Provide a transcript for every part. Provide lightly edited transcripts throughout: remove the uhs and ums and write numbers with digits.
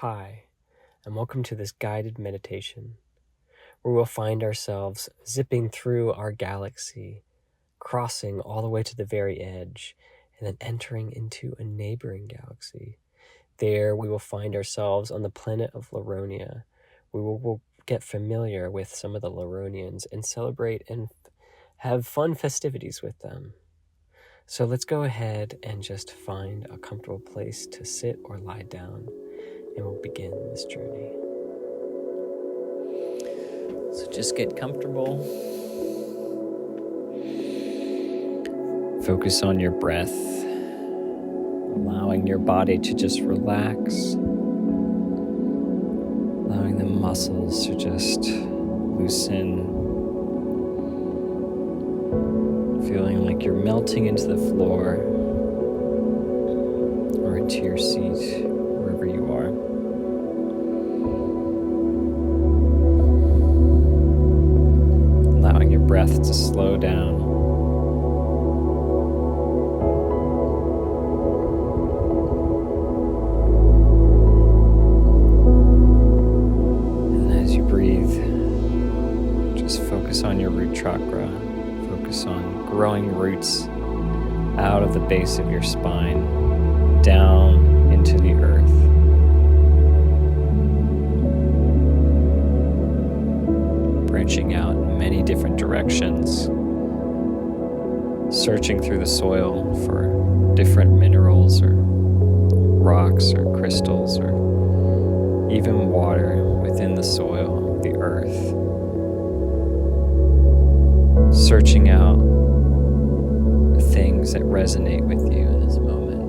Hi, and welcome to this guided meditation, where we'll find ourselves zipping through our galaxy, crossing all the way to the very edge, and then entering into a neighboring galaxy. There we will find ourselves on the planet of Leronia. We'll get familiar with some of the Leronians and celebrate and have fun festivities with them. So let's go ahead and just find a comfortable place to sit or lie down, and we'll begin this journey. So just get comfortable. Focus on your breath, allowing your body to just relax, allowing the muscles to just loosen, feeling like you're melting into the floor or into your seat, wherever you are. Allowing your breath to slow down. And as you breathe, just focus on your root chakra. Focus on growing roots out of the base of your spine, down into the earth. Branching out in many different directions, searching through the soil for different minerals or rocks or crystals or even water within the soil, the earth. Searching out the things that resonate with you in this moment.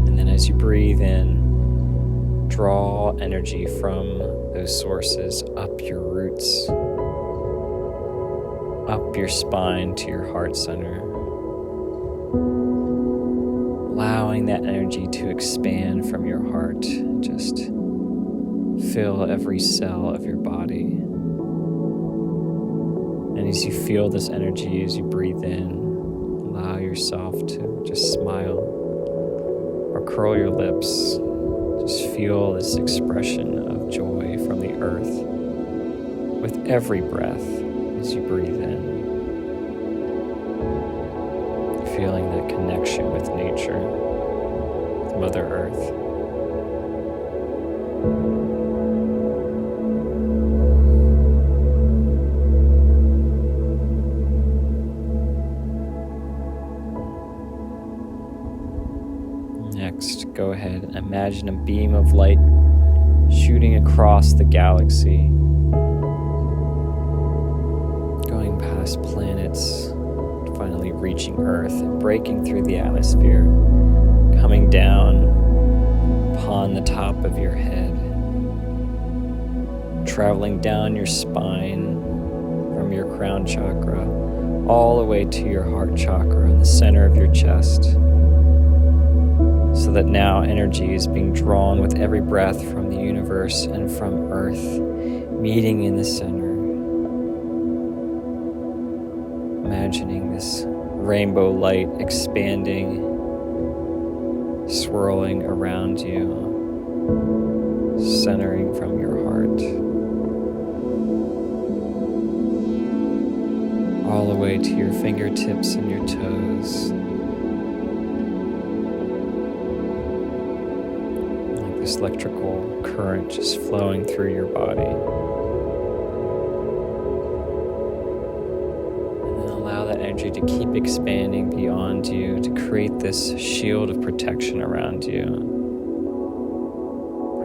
And then as you breathe in, draw energy from those sources up your roots, up your spine to your heart center, allowing that energy to expand from your heart, just fill every cell of your body. And as you feel this energy, as you breathe in, allow yourself to just smile or curl your lips. Just feel this expression of joy from the earth with every breath as you breathe in. Feeling that connection with nature, with Mother Earth. Next, go ahead and imagine a beam of light shooting across the galaxy, going past planets, finally reaching Earth and breaking through the atmosphere, coming down upon the top of your head, traveling down your spine from your crown chakra all the way to your heart chakra in the center of your chest. So that now energy is being drawn with every breath from the universe and from Earth, meeting in the center. Imagining this rainbow light expanding, swirling around you, centering from your heart, all the way to your fingertips and your toes. This electrical current just flowing through your body. And then allow that energy to keep expanding beyond you, to create this shield of protection around you,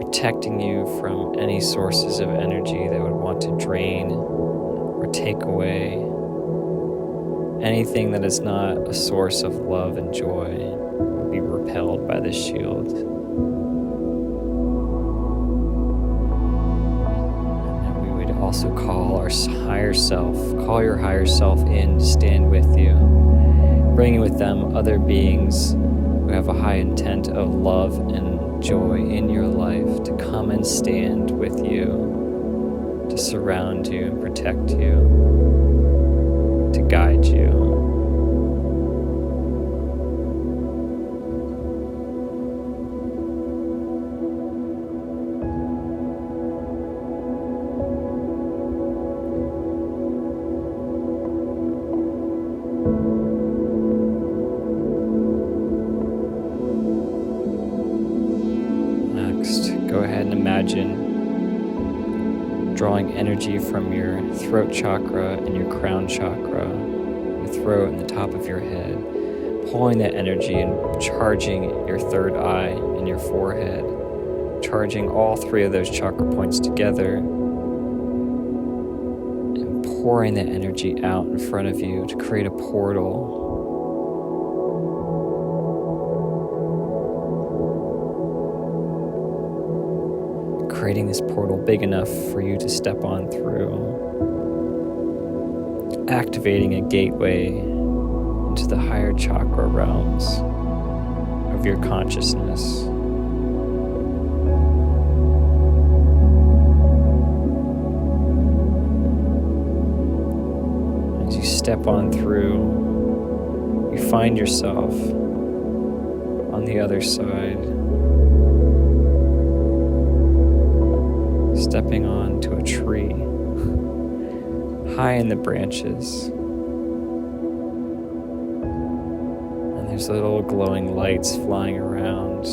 protecting you from any sources of energy that would want to drain or take away anything that is not a source of love and joy would be repelled by this shield. Also call our higher self, call your higher self in to stand with you, bringing with them other beings who have a high intent of love and joy in your life to come and stand with you, to surround you and protect you, to guide you. imagine drawing energy from your throat chakra and your crown chakra, your throat and the top of your head, pulling that energy and charging your third eye and your forehead, charging all three of those chakra points together, and pouring that energy out in front of you to create a portal. Creating this portal big enough for you to step on through, activating a gateway into the higher chakra realms of your consciousness. As you step on through, you find yourself on the other side, stepping onto a tree, high in the branches. And there's little glowing lights flying around,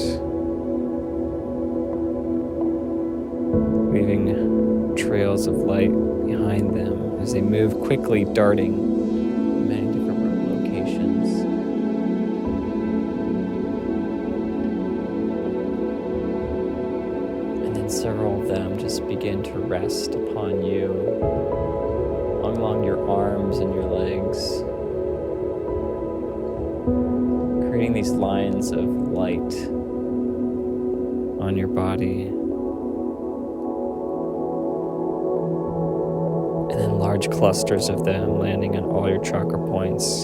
leaving trails of light behind them as they move quickly, darting in many different locations. Several of them just begin to rest upon you, along your arms and your legs, creating these lines of light on your body. And then large clusters of them landing on all your chakra points.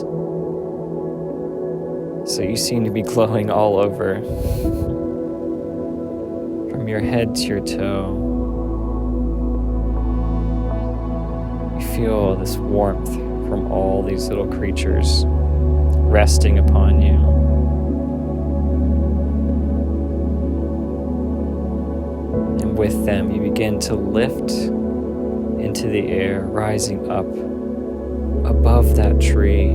So you seem to be glowing all over. From your head to your toe, you feel this warmth from all these little creatures resting upon you. And with them, you begin to lift into the air, rising up above that tree,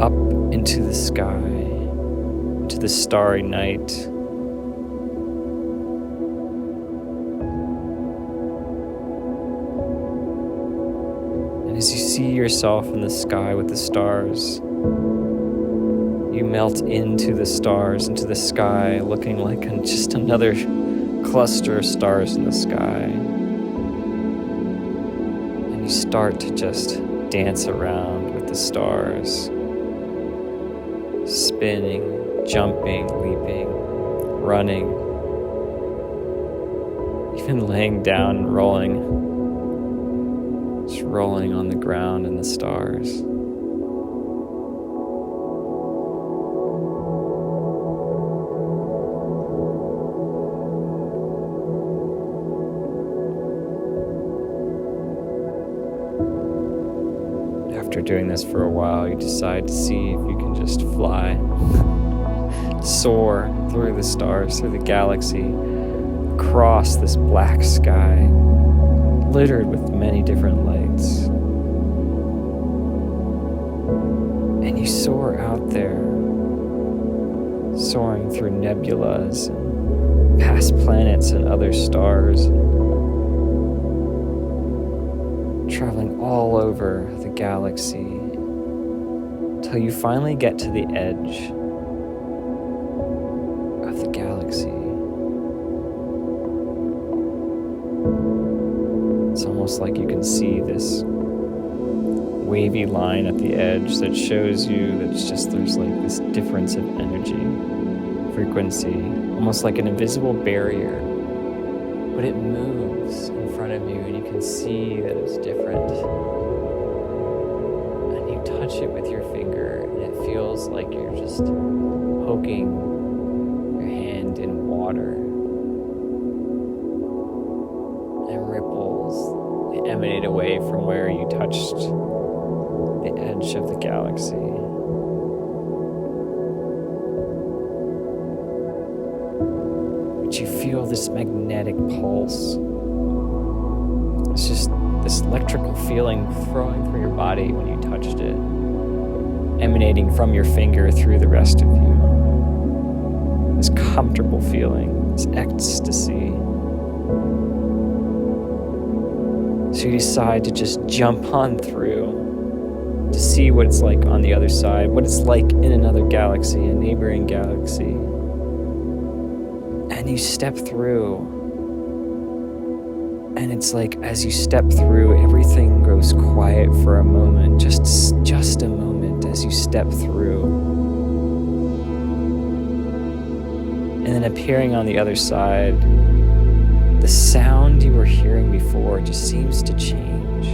up into the sky, into the starry night. As you see yourself in the sky with the stars, you melt into the stars, into the sky, looking like just another cluster of stars in the sky. And you start to just dance around with the stars, spinning, jumping, leaping, running, even laying down and rolling. Just rolling on the ground in the stars. After doing this for a while, you decide to see if you can just fly, soar through the stars, through the galaxy, across this black sky, littered with many different lights. And you soar out there, soaring through nebulas and past planets and other stars, traveling all over the galaxy till you finally get to the edge of the galaxy. It's almost like you can see this wavy line at the edge that shows you that there's like this difference of energy, frequency, almost like an invisible barrier, but it moves in front of you and you can see that it's different. And you touch it with your finger and it feels like you're just poking your hand in water. And ripples emanate away from where you touched the edge of the galaxy. But you feel this magnetic pulse. It's just this electrical feeling flowing through your body when you touched it, emanating from your finger through the rest of you. This comfortable feeling. It's ecstasy. So you decide to just jump on through to see what it's like on the other side, what it's like in another galaxy, a neighboring galaxy. And you step through, and it's like as you step through, everything goes quiet for a moment, just a moment as you step through. And then appearing on the other side, the sound you were hearing before just seems to change.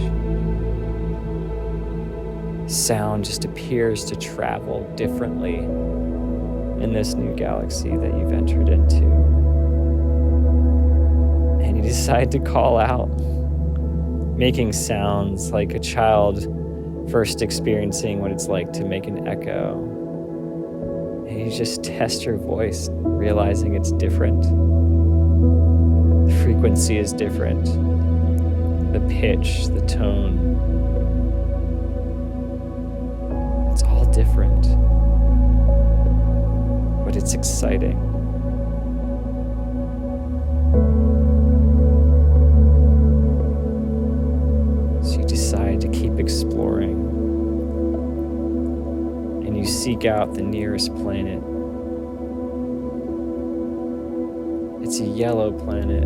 Sound just appears to travel differently in this new galaxy that you've entered into. And you decide to call out, making sounds like a child first experiencing what it's like to make an echo. And you just test your voice, realizing it's different. The frequency is different. The pitch, the tone. It's all different. But it's exciting. So you decide to keep exploring. And you seek out the nearest planet. It's a yellow planet.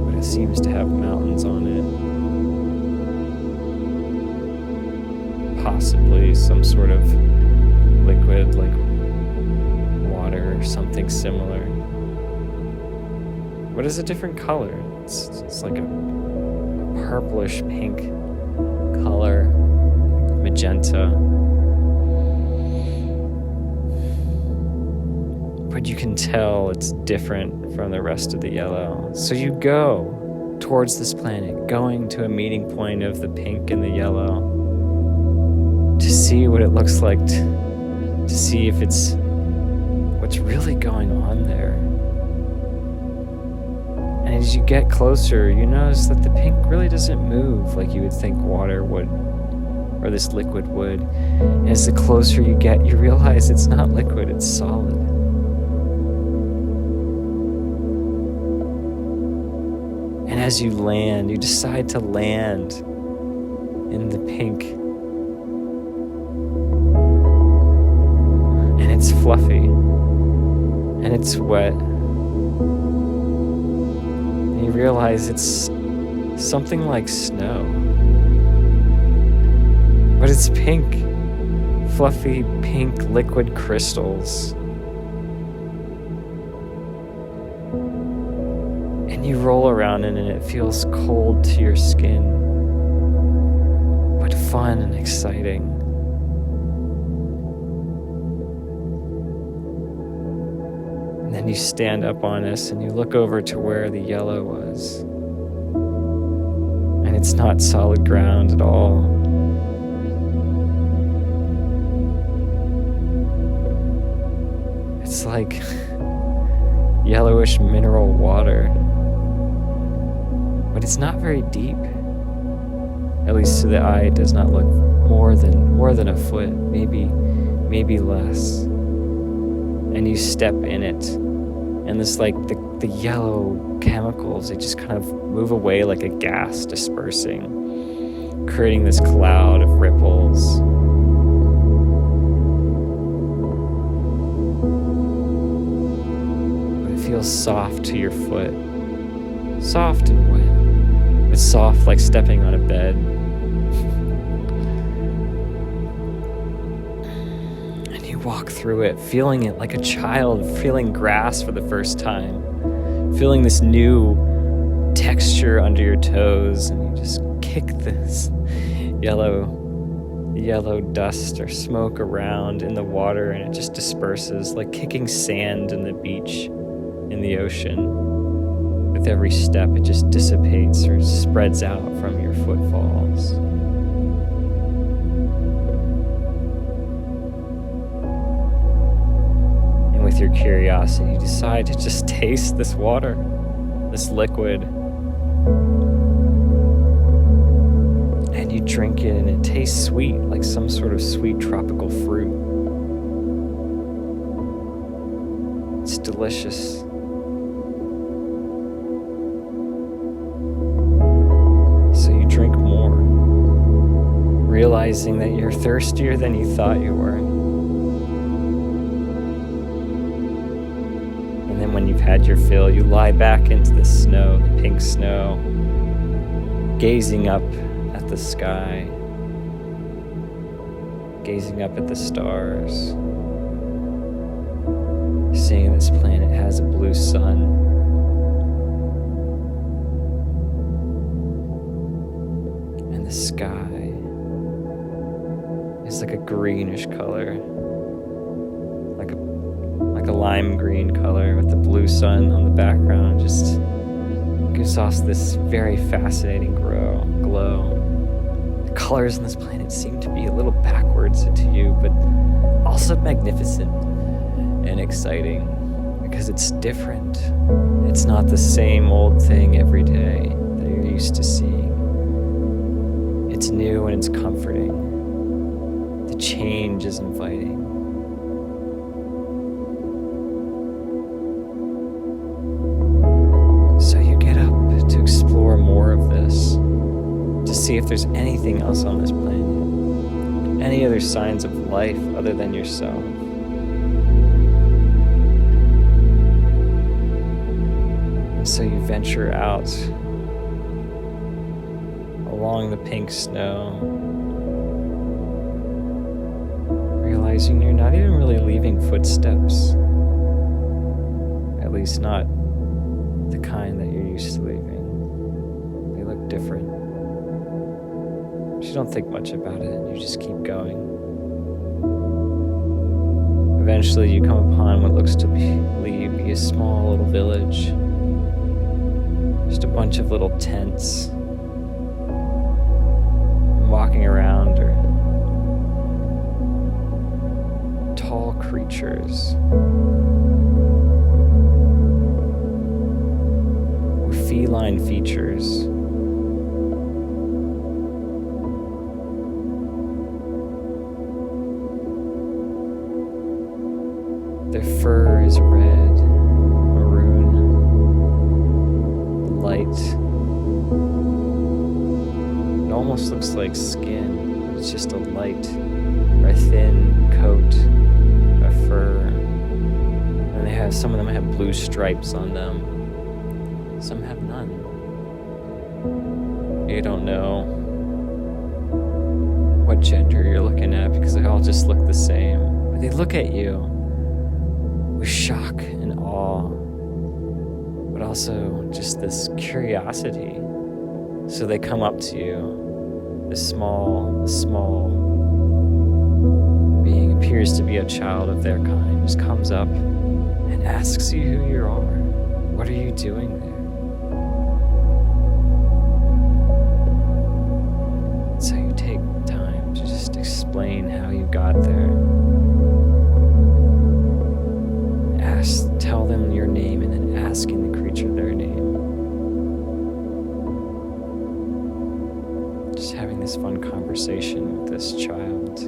But it seems to have mountains on it. Possibly some sort of liquid like water or something similar. But it's a different color. It's like a purplish pink color, magenta. But you can tell it's different from the rest of the yellow. So you go towards this planet, going to a meeting point of the pink and the yellow to see what it looks like, to see if it's what's really going on there. And as you get closer, you notice that the pink really doesn't move like you would think water would, or this liquid would. And as the closer you get, you realize it's not liquid, it's solid. And as you land, you decide to land in the pink. And it's fluffy. And it's wet. And you realize it's something like snow. But it's pink. Fluffy pink liquid crystals. You roll around in it and it feels cold to your skin, but fun and exciting. And then you stand up on us and you look over to where the yellow was. And it's not solid ground at all. It's like yellowish mineral water. But it's not very deep. At least to the eye, it does not look more than a foot, maybe less. And you step in it, and this like the yellow chemicals, they just kind of move away like a gas dispersing, creating this cloud of ripples. But it feels soft to your foot, soft and wet. It's soft like stepping on a bed. And you walk through it, feeling it like a child, feeling grass for the first time, feeling this new texture under your toes, and you just kick this yellow dust or smoke around in the water, and it just disperses like kicking sand in the beach in the ocean. With every step, it just dissipates or spreads out from your footfalls. And with your curiosity, you decide to just taste this water, this liquid. And you drink it, and it tastes sweet, like some sort of sweet tropical fruit. delicious. So you drink more, realizing that you're thirstier than you thought you were. And then when you've had your fill, you lie back into the snow, the pink snow, gazing up at the sky, gazing up at the stars, seeing this planet has a blue sun. And the sky is like a greenish color, like a lime green color with the blue sun on the background. Just gives off this very fascinating glow. The colors on this planet seem to be a little backwards to you, but also magnificent and exciting because it's different. It's not the same old thing every day that you're used to seeing. It's new and it's comforting. The change is inviting. So you get up to explore more of this, to see if there's anything else on this planet, any other signs of life other than yourself. And so you venture out along the pink snow, realizing you're not even really leaving footsteps, at least not the kind that you're used to leaving. They look different. But you don't think much about it, you just keep going. Eventually you come upon what looks to be a small little village. Just a bunch of little tents. And walking around are tall creatures with feline features. Their fur is red, maroon, light. It almost looks like skin, but it's just a light or a thin coat of fur. And some of them have blue stripes on them. Some have none. You don't know what gender you're looking at because they all just look the same. But they look at you with shock and awe, but also just this curiosity. So they come up to you. This small being appears to be a child of their kind, just comes up and asks you who you are. What are you doing there? So you take time to just explain how you got there. Tell them your name and then asking the creature their name. Just having this fun conversation with this child.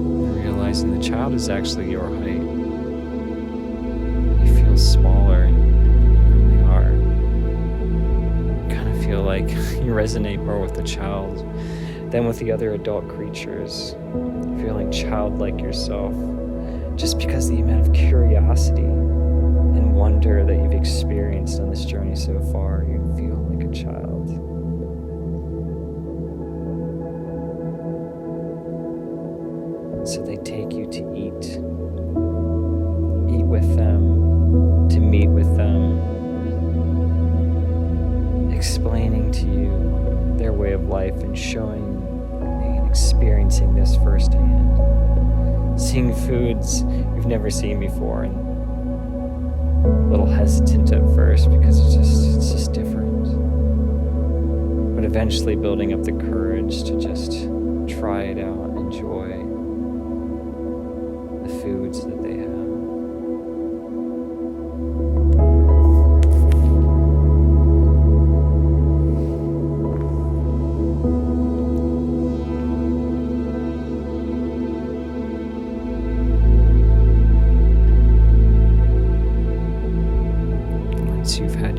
And realizing the child is actually your height. You feel smaller than you really are. You kind of feel like you resonate more with the child than with the other adult creatures, feeling childlike yourself, just because the amount of curiosity and wonder that you've experienced on this journey so far, you feel like a child. And so they take you to eat with them, to meet with them, explaining to you their way of life and showing and experiencing this firsthand. Seeing foods you've never seen before and a little hesitant at first because it's just different. But eventually building up the courage to just try it out and enjoy the foods that they have.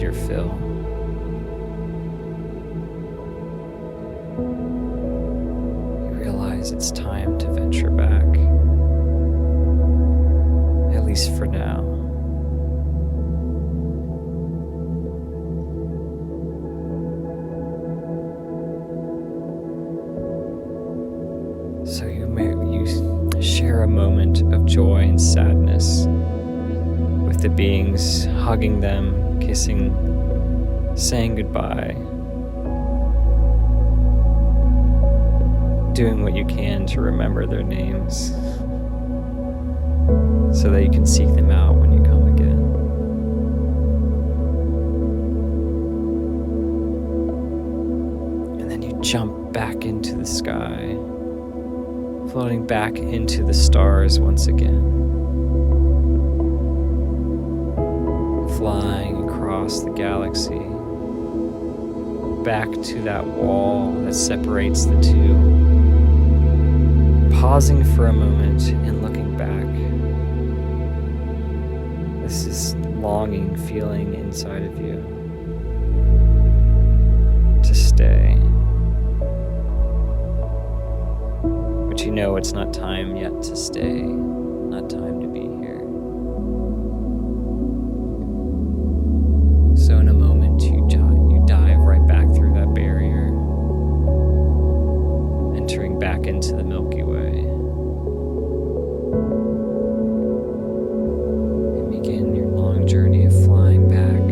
your fill. You realize it's time to venture back, at least for now. So you share a moment of joy and sadness with the beings, hugging them, kissing, saying goodbye, doing what you can to remember their names so that you can seek them out when you come again. And then you jump back into the sky, floating back into the stars once again, flying across the galaxy, back to that wall that separates the two, pausing for a moment and looking back. This is longing feeling inside of you to stay. But you know it's not time yet to stay, not time to be here. So in a moment you dive right back through that barrier, entering back into the Milky Way. And begin your long journey of flying back,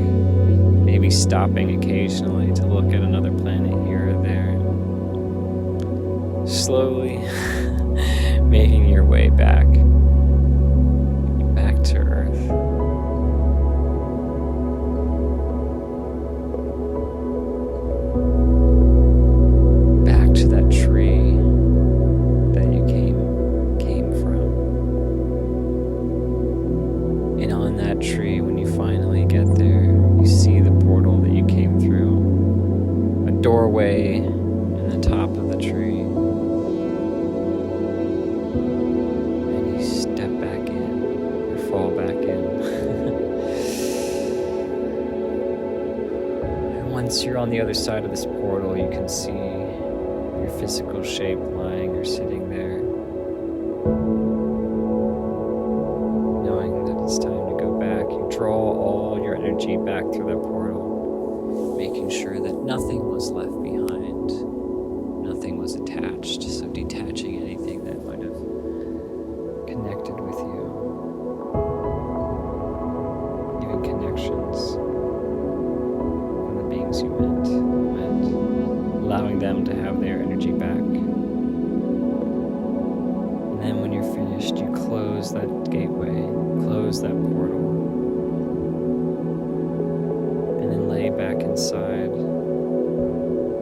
maybe stopping occasionally to look at another planet here or there. Slowly making your way back to Earth. Back to that tree that you came from. And on that tree, when you finally get there, you see the portal that you came through. A doorway in the top of the tree. Fall back in. And once you're on the other side of this portal, you can see your physical shape lying or sitting there, knowing that it's time to go back. You draw all your energy back through that portal, making sure that nothing was left behind, nothing was attached, so detaching anything that might have connected with you. Connections from the beings you met, allowing them to have their energy back. And then when you're finished, you close that gateway, close that portal, and then lay back inside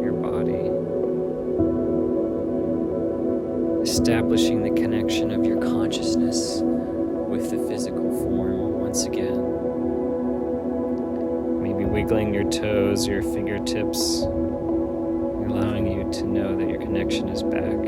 your body, establishing the connection of your consciousness with the physical form once again. Wiggling your toes, your fingertips, allowing you to know that your connection is back.